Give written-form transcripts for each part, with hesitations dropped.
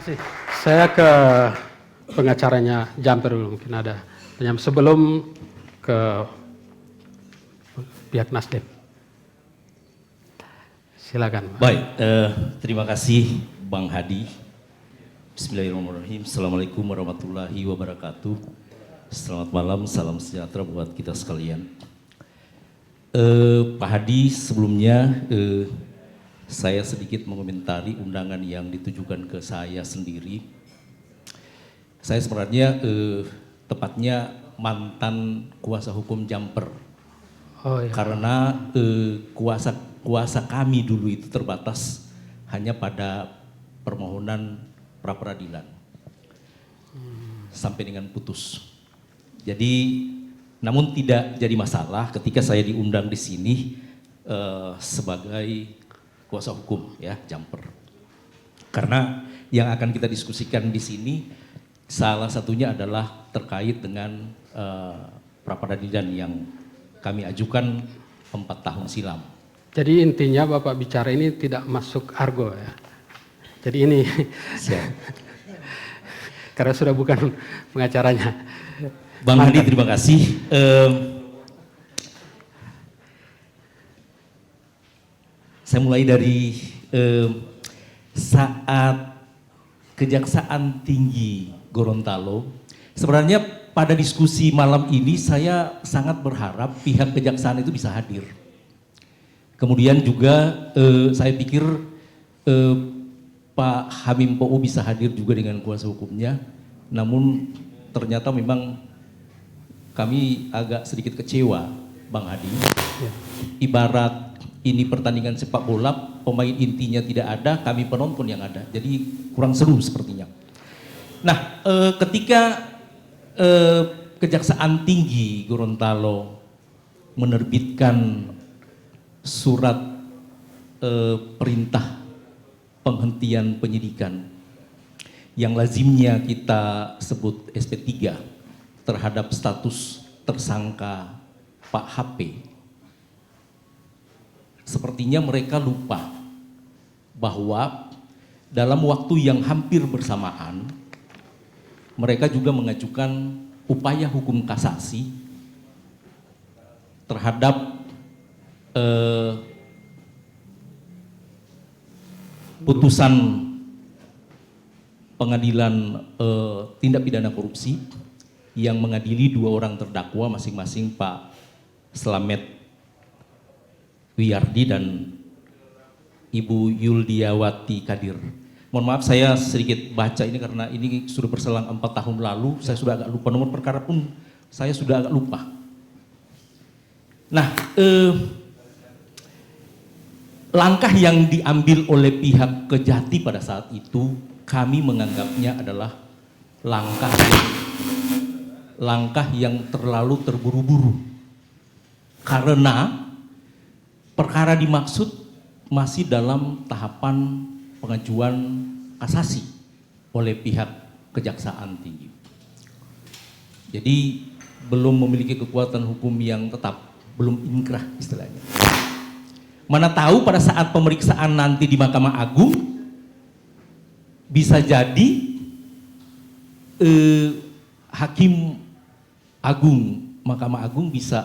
Kasih. Saya ke pengacaranya Jumper dulu mungkin ada. Sebelum ke pihak Nasdem. Silakan. Baik, terima kasih Bang Hadi. Bismillahirrahmanirrahim. Assalamualaikum warahmatullahi wabarakatuh. Selamat malam, salam sejahtera buat kita sekalian. Pak Hadi, sebelumnya saya sedikit mengomentari undangan yang ditujukan ke saya sendiri. Saya sebenarnya tepatnya mantan kuasa hukum Jumper. Oh, iya. Karena kuasa kami dulu itu terbatas hanya pada permohonan pra peradilan sampai dengan putus. Jadi, namun tidak jadi masalah ketika saya diundang di sini sebagai kuasa hukum ya Jumper. Karena yang akan kita diskusikan di sini salah satunya adalah terkait dengan pra peradilan yang kami ajukan 4 tahun silam. Jadi intinya Bapak bicara ini tidak masuk argo ya. Jadi ini karena sudah bukan pengacaranya. Bang Hadi, terima kasih. Saya mulai dari saat Kejaksaan Tinggi Gorontalo. Sebenarnya pada diskusi malam ini saya sangat berharap pihak kejaksaan itu bisa hadir. Kemudian juga saya pikir Pak Hamim Pou bisa hadir juga dengan kuasa hukumnya. Namun ternyata memang kami agak sedikit kecewa Bang Hadi. Ibarat ini pertandingan sepak bola, pemain intinya tidak ada, kami penonton yang ada. Jadi kurang seru sepertinya. Nah, ketika Kejaksaan Tinggi Gorontalo menerbitkan surat perintah penghentian penyidikan yang lazimnya kita sebut SP3 terhadap status tersangka Pak HP. Sepertinya mereka lupa bahwa dalam waktu yang hampir bersamaan mereka juga mengajukan upaya hukum kasasi terhadap putusan pengadilan tindak pidana korupsi yang mengadili 2 orang terdakwa masing-masing Pak Slamet Wiyardi dan Ibu Yuldiawati Kadir. Mohon maaf saya sedikit baca ini karena ini sudah berselang 4 tahun lalu, saya sudah agak lupa nomor perkara pun saya sudah agak lupa. Nah, langkah yang diambil oleh pihak Kejati pada saat itu kami menganggapnya adalah langkah yang terlalu terburu-buru. Karena perkara dimaksud masih dalam tahapan pengajuan kasasi oleh pihak Kejaksaan Tinggi. Jadi belum memiliki kekuatan hukum yang tetap, belum inkrah istilahnya. Mana tahu pada saat pemeriksaan nanti di Mahkamah Agung bisa jadi Hakim Agung, Mahkamah Agung bisa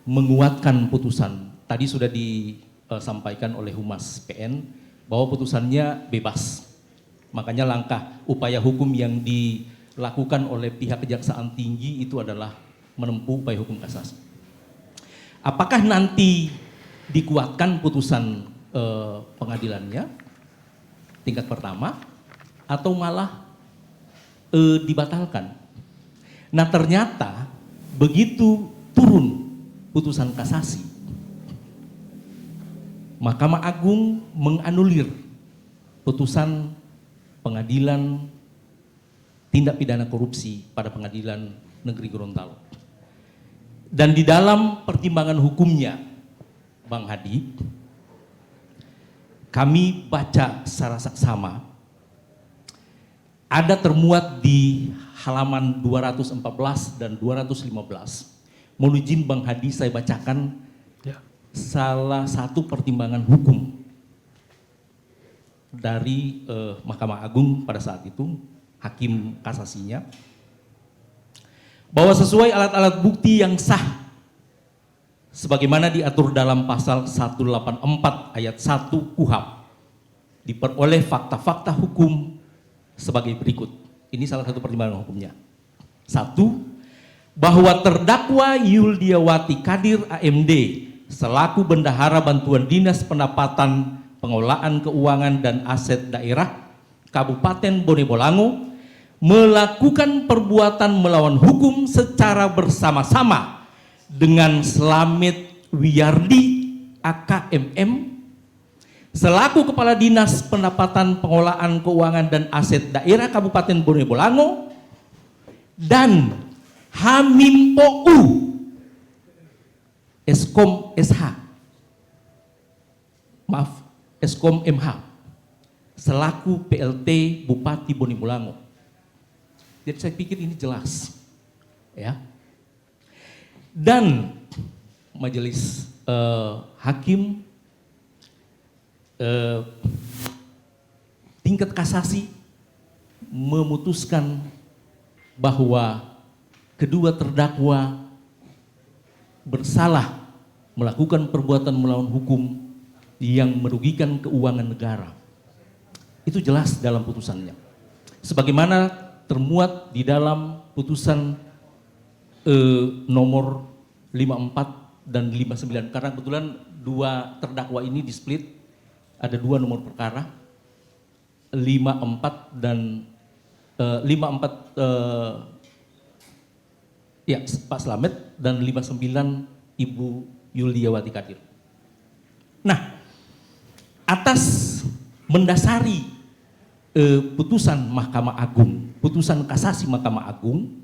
menguatkan putusan. Tadi sudah disampaikan oleh Humas PN bahwa putusannya bebas. Makanya langkah upaya hukum yang dilakukan oleh pihak Kejaksaan Tinggi itu adalah menempuh upaya hukum kasasi. Apakah nanti dikuatkan putusan pengadilannya tingkat pertama atau malah dibatalkan? Nah, ternyata begitu turun putusan kasasi, Mahkamah Agung menganulir putusan pengadilan tindak pidana korupsi pada Pengadilan Negeri Gorontalo. Dan di dalam pertimbangan hukumnya, Bang Hadi, kami baca secara saksama, ada termuat di halaman 214 dan 215. Mohon izin Bang Hadi saya bacakan salah satu pertimbangan hukum dari Mahkamah Agung pada saat itu, hakim kasasinya, bahwa sesuai alat-alat bukti yang sah sebagaimana diatur dalam pasal 184 ayat 1 KUHP, diperoleh fakta-fakta hukum sebagai berikut. Ini salah satu pertimbangan hukumnya. 1, bahwa terdakwa Yuldiawati Kadir AMD selaku bendahara bantuan dinas pendapatan, pengelolaan keuangan dan aset daerah Kabupaten Bone Bolango melakukan perbuatan melawan hukum secara bersama-sama dengan Slamet Wiyardi AKMM selaku Kepala Dinas Pendapatan, Pengelolaan Keuangan dan Aset Daerah Kabupaten Bone Bolango dan Hamim POU Eskom SH, maaf, Eskom MH selaku PLT Bupati Bone Bolango. Jadi saya pikir ini jelas, ya. Dan majelis hakim tingkat kasasi memutuskan bahwa kedua terdakwa bersalah melakukan perbuatan melawan hukum yang merugikan keuangan negara. Itu jelas dalam putusannya. Sebagaimana termuat di dalam putusan nomor 54 dan 59, karena kebetulan dua terdakwa ini di-split, ada dua nomor perkara, 54 dan 54 ya Pak Slamet dan 59 Ibu Yuldiawati Kadir. Nah, atas mendasari putusan Mahkamah Agung, putusan kasasi Mahkamah Agung,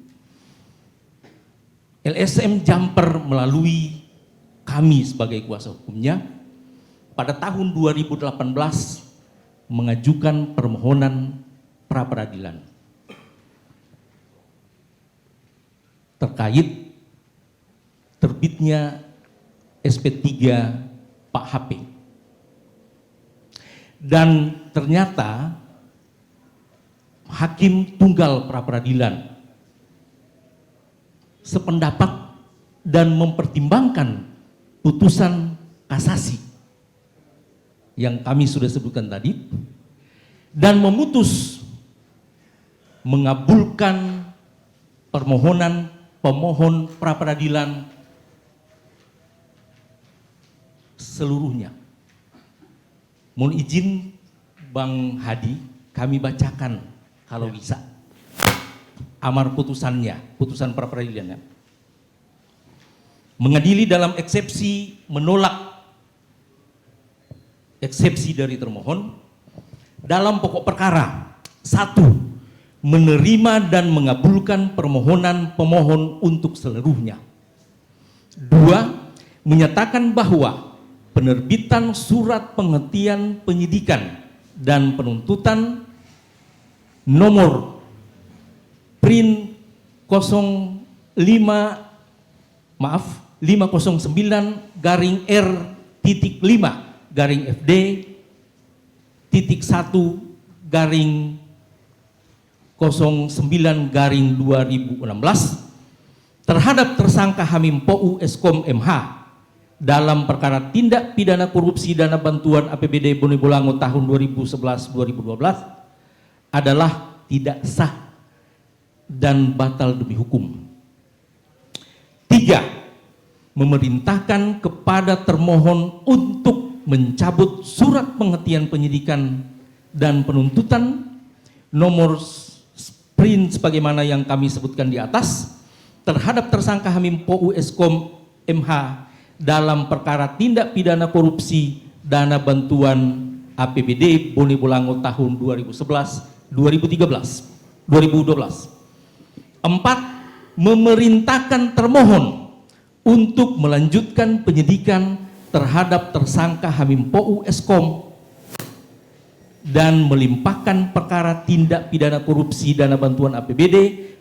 LSM Jamper melalui kami sebagai kuasa hukumnya pada tahun 2018 mengajukan permohonan pra peradilan terkait terbitnya SP3 Pak HP. Dan ternyata hakim tunggal pra peradilan sependapat dan mempertimbangkan putusan kasasi yang kami sudah sebutkan tadi dan memutus mengabulkan permohonan pemohon pra peradilan seluruhnya. Mohon izin Bang Hadi, kami bacakan kalau bisa amar putusannya, putusan pra peradilannya. Mengadili dalam eksepsi menolak eksepsi dari termohon dalam pokok perkara. 1. Menerima dan mengabulkan permohonan pemohon untuk seluruhnya. 2. Menyatakan bahwa penerbitan surat penghentian penyidikan dan penuntutan nomor print 509-FD-1-09-2016 terhadap tersangka Hamim POU Eskom MH dalam perkara tindak pidana korupsi dana bantuan APBD Bone Bolango tahun 2011-2012 adalah tidak sah dan batal demi hukum. 3. Memerintahkan kepada termohon untuk mencabut surat penghentian penyidikan dan penuntutan nomor print sebagaimana yang kami sebutkan di atas terhadap tersangka Hamim POU Eskom MH dalam perkara tindak pidana korupsi dana bantuan APBD Bone Bolango tahun 2011-2012. 4. Memerintahkan termohon untuk melanjutkan penyidikan terhadap tersangka Hamim POU Eskom dan melimpahkan perkara tindak pidana korupsi dana bantuan APBD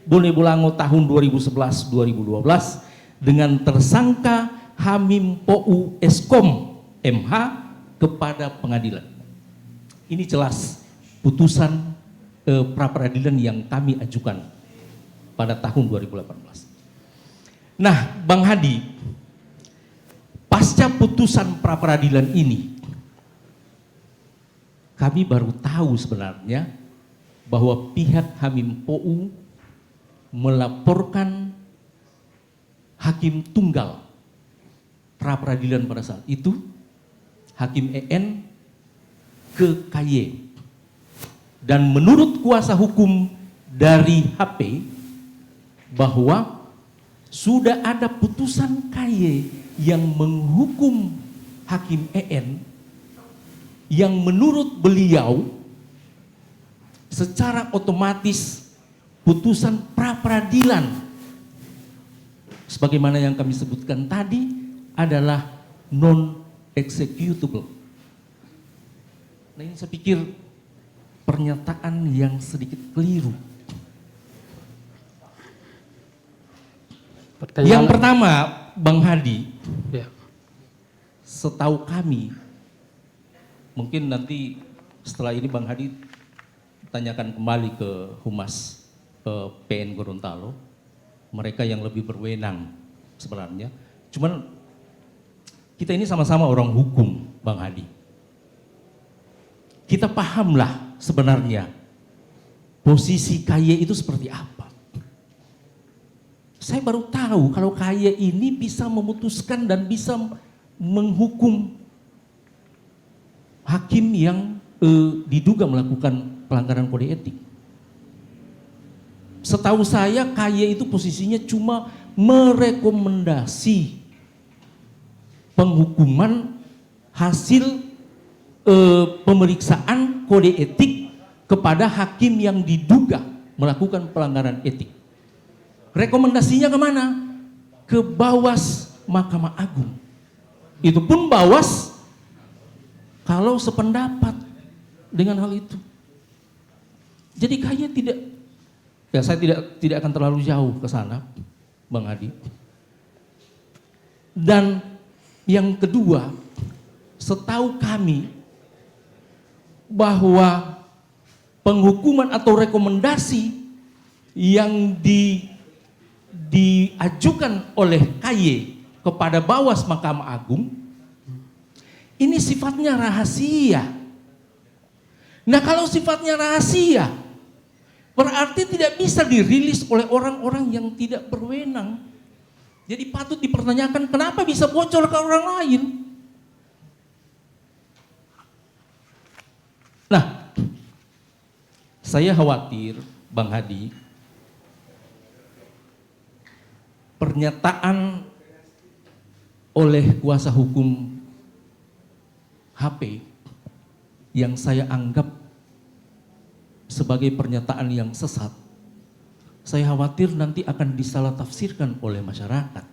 Bone Bolango tahun 2011-2012 dengan tersangka Hamim POU Eskom MH kepada pengadilan. Ini jelas putusan pra peradilan yang kami ajukan pada tahun 2018. Nah, Bang Hadi, pasca putusan pra peradilan ini, kami baru tahu sebenarnya bahwa pihak Hamim POU melaporkan hakim tunggal pra peradilan pada saat itu, Hakim EN, ke KY. Dan menurut kuasa hukum dari HP, bahwa sudah ada putusan KY yang menghukum Hakim EN yang menurut beliau secara otomatis putusan pra peradilan sebagaimana yang kami sebutkan tadi adalah non executable. Nah, ini saya pikir pernyataan yang sedikit keliru. Yang pertama, Bang Hadi, Ya. setahu kami, mungkin nanti setelah ini Bang Hadi tanyakan kembali ke Humas PN Gorontalo, mereka yang lebih berwenang sebenarnya. Cuman kita ini sama-sama orang hukum, Bang Hadi. Kita pahamlah sebenarnya posisi KY itu seperti apa. Saya baru tahu kalau KY ini bisa memutuskan dan bisa menghukum hakim yang diduga melakukan pelanggaran kode etik. Setahu saya KY itu posisinya cuma merekomendasi penghukuman hasil pemeriksaan kode etik kepada hakim yang diduga melakukan pelanggaran etik. Rekomendasinya kemana? Ke Bawas Mahkamah Agung. Itu pun Bawas kalau sependapat dengan hal itu. Jadi KY tidak, ya saya tidak akan terlalu jauh ke sana, Bang Hadi. Dan yang kedua, setahu kami bahwa penghukuman atau rekomendasi yang diajukan oleh KY kepada Bawas Mahkamah Agung ini sifatnya rahasia. Nah, kalau sifatnya rahasia berarti tidak bisa dirilis oleh orang-orang yang tidak berwenang. Jadi patut dipertanyakan kenapa bisa bocor ke orang lain. Nah, saya khawatir, Bang Hadi, pernyataan oleh kuasa hukum HP yang saya anggap sebagai pernyataan yang sesat, saya khawatir nanti akan disalah tafsirkan oleh masyarakat.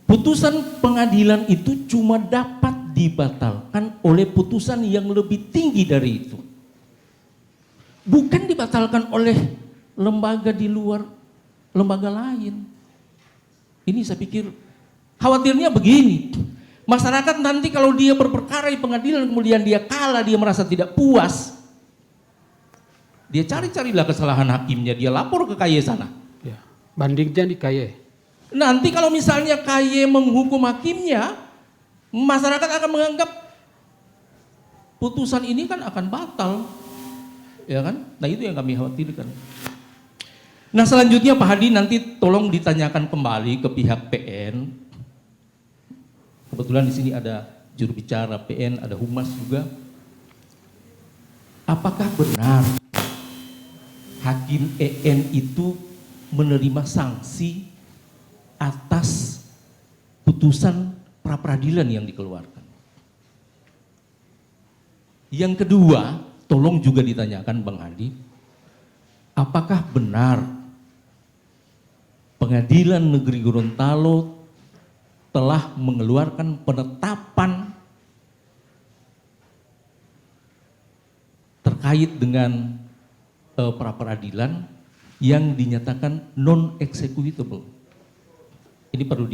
Putusan pengadilan itu cuma dapat dibatalkan oleh putusan yang lebih tinggi dari itu. Bukan dibatalkan oleh lembaga di luar lembaga lain. Ini saya pikir khawatirnya begini. Masyarakat nanti kalau dia berperkara di pengadilan kemudian dia kalah, dia merasa tidak puas. Dia cari-carilah kesalahan hakimnya, dia lapor ke KY sana. Ya. Bandingnya di KY. Nanti kalau misalnya KY menghukum hakimnya, masyarakat akan menganggap putusan ini kan akan batal. Ya kan? Nah, itu yang kami khawatirkan. Nah, selanjutnya Pak Hadi nanti tolong ditanyakan kembali ke pihak PN. Kebetulan di sini ada juru bicara PN, ada humas juga. Apakah benar Hakim EN itu menerima sanksi atas putusan pra peradilan yang dikeluarkan? Yang kedua, tolong juga ditanyakan Bang Hadi, apakah benar Pengadilan Negeri Gorontalo telah mengeluarkan penetapan terkait dengan pra peradilan yang dinyatakan non executable. Ini perlu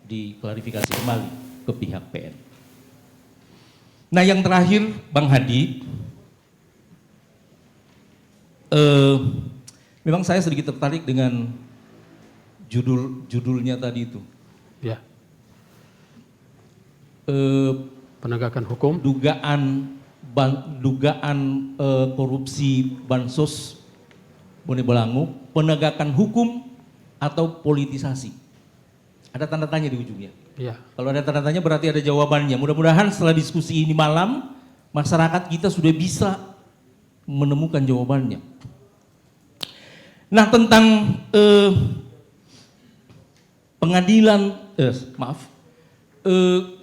diklarifikasi kembali ke pihak PN. Nah yang terakhir Bang Hadi, memang saya sedikit tertarik dengan judulnya tadi itu. Ya. Penegakan hukum. Dugaan korupsi bansos Bone Bolango, penegakan hukum atau politisasi. Ada tanda tanya di ujungnya. Ya. Kalau ada tanda tanya berarti ada jawabannya. Mudah-mudahan setelah diskusi ini malam, masyarakat kita sudah bisa menemukan jawabannya. Nah tentang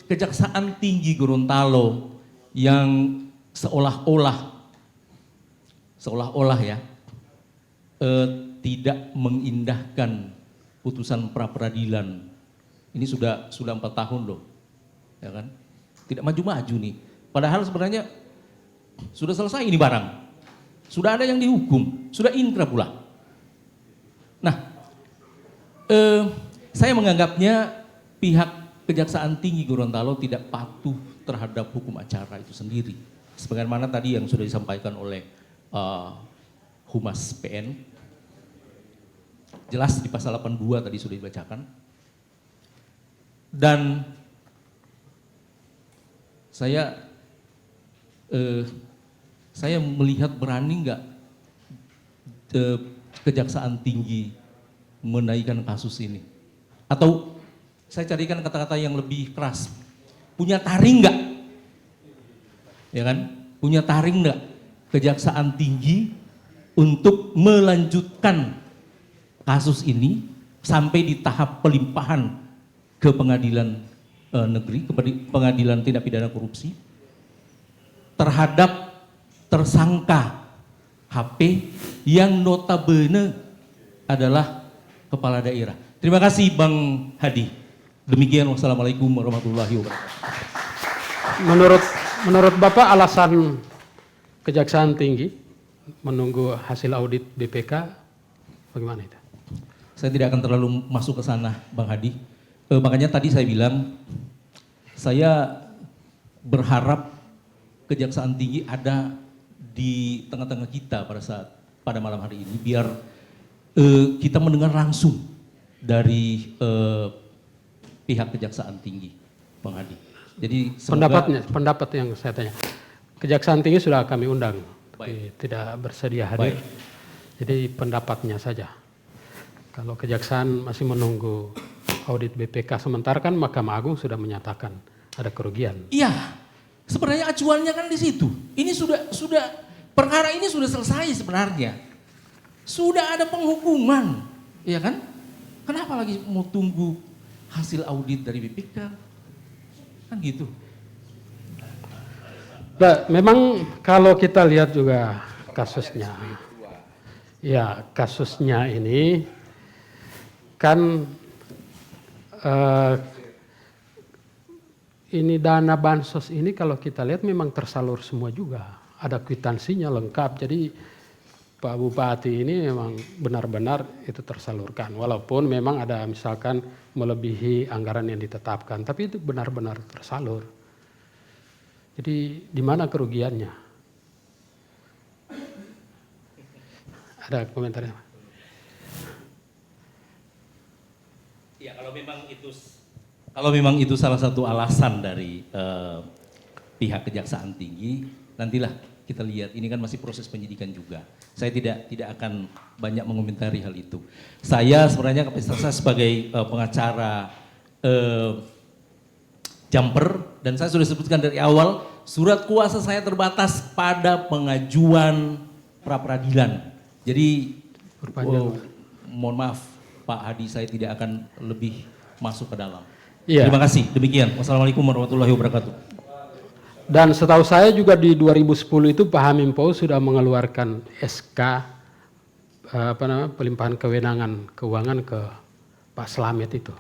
Kejaksaan Tinggi Gorontalo yang seolah-olah ya tidak mengindahkan putusan pra peradilan. Ini sudah 4 tahun loh, ya kan? Tidak maju-maju nih. Padahal sebenarnya sudah selesai ini barang, sudah ada yang dihukum, sudah inkrah pula. Nah, saya menganggapnya pihak Kejaksaan Tinggi Gorontalo tidak patuh terhadap hukum acara itu sendiri. Sebagaimana tadi yang sudah disampaikan oleh Humas PN, jelas di pasal 82 tadi sudah dibacakan. Dan saya melihat berani nggak Kejaksaan Tinggi menaikkan kasus ini, atau saya carikan kata-kata yang lebih keras, punya taring nggak, ya kan? Punya taring nggak Kejaksaan Tinggi untuk melanjutkan kasus ini sampai di tahap pelimpahan ke pengadilan negeri, ke pengadilan tindak pidana korupsi terhadap tersangka HP yang notabene adalah kepala daerah. Terima kasih Bang Hadi. Demikian, wassalamualaikum warahmatullahi wabarakatuh. Menurut Bapak alasan Kejaksaan Tinggi menunggu hasil audit BPK bagaimana itu? Saya tidak akan terlalu masuk ke sana Bang Hadi. Makanya tadi saya bilang, saya berharap Kejaksaan Tinggi ada di tengah-tengah kita pada malam hari ini, biar kita mendengar langsung dari pihak Kejaksaan Tinggi, Bang Hadi. Jadi pendapat yang saya tanya, Kejaksaan Tinggi sudah kami undang, tidak bersedia hadir. Baik. Jadi pendapatnya saja. Kalau Kejaksaan masih menunggu audit BPK, sementara kan Mahkamah Agung sudah menyatakan ada kerugian. Iya, sebenarnya acuannya kan di situ. Ini sudah perkara ini sudah selesai sebenarnya. Sudah ada penghukuman, ya kan? Kenapa lagi mau tunggu hasil audit dari BPK? Kan gitu. Nah, memang kalau kita lihat juga kasusnya, ya kasusnya ini kan ini dana bansos ini kalau kita lihat memang tersalur semua juga, ada kwitansinya lengkap. Jadi Pak Bupati ini memang benar-benar itu tersalurkan, walaupun memang ada misalkan melebihi anggaran yang ditetapkan, tapi itu benar-benar tersalur. Jadi di mana kerugiannya? Ada komentarnya? Ya, kalau memang itu salah satu alasan dari pihak Kejaksaan Tinggi, nantilah kita lihat. Ini kan masih proses penyidikan juga. Saya tidak akan banyak mengomentari hal itu. Saya sebenarnya kapasitas saya sebagai pengacara Jumper, dan saya sudah sebutkan dari awal, surat kuasa saya terbatas pada pengajuan pra peradilan. Jadi mohon maaf Pak Hadi, saya tidak akan lebih masuk ke dalam. Iya. Terima kasih. Demikian. Wassalamualaikum warahmatullahi wabarakatuh. Dan setahu saya juga di 2010 itu Pak Hamim Paus sudah mengeluarkan SK pelimpahan kewenangan keuangan ke Pak Slamet itu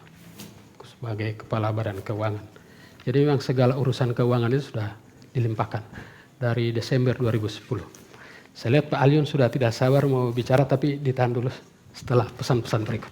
sebagai Kepala Badan Keuangan. Jadi memang segala urusan keuangan itu sudah dilimpahkan dari Desember 2010. Saya lihat Pak Alion sudah tidak sabar mau bicara, tapi ditahan dulu setelah pesan-pesan berikut.